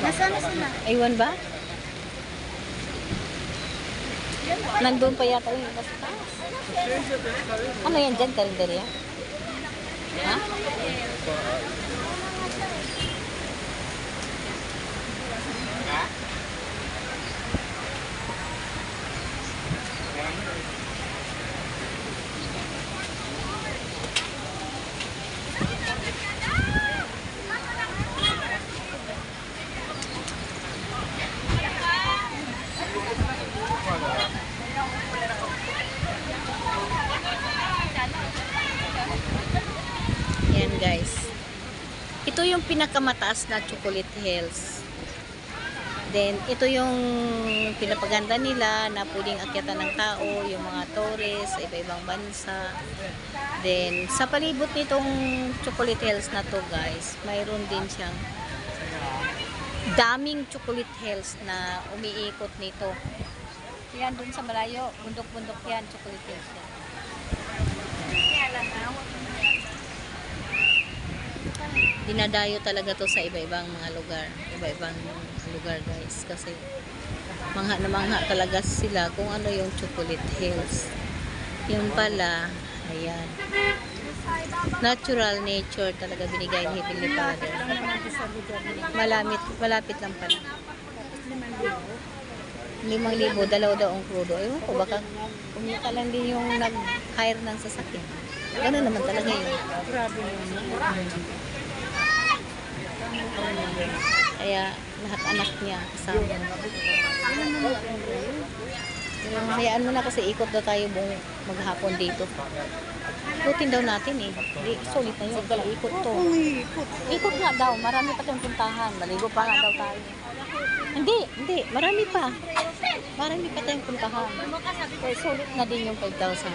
Nasaan na sila? Aywan ba? Nandun pa yata yung iba sa taas. Ano yan dyan? Karinderya? Ha? Yan guys. Ito yung pinakamataas na Chocolate Hills. Then, ito yung pinapaganda nila na pwedeng akyatan ng tao, yung mga tourists sa iba-ibang bansa. Then, sa palibot nitong Chocolate Hills na to guys, mayroon din siyang daming Chocolate Hills na umiikot nito. Yan dun sa malayo, bundok-bundok yan, Chocolate Hills yan. Dinadayo talaga to sa iba-ibang mga lugar, iba-ibang lugar guys, kasi mangha na mangha talaga sila kung ano yung Chocolate Hills. Yung pala, ayan, natural nature talaga binigay ni Heavenly Father. Malapit lang pala. 5,000, dalaw daw ang krudo. Ewan ko, baka kumita lang din yung nag-hire ng sasakyan. Gano'n naman talaga yun. Grabe naman. Kaya lahat anak niya kasama. Hayaan mo na kasi ikot daw tayo buong maghapon dito. Ikutin daw natin eh. Di, sulit na yun. Ikot to. Ikot nga daw. Marami pa tayong puntahan. Maligo pa nga daw tayo. Hindi. Marami pa. Marami pa tayong puntahan. Kaya sulit na din yung 5,000.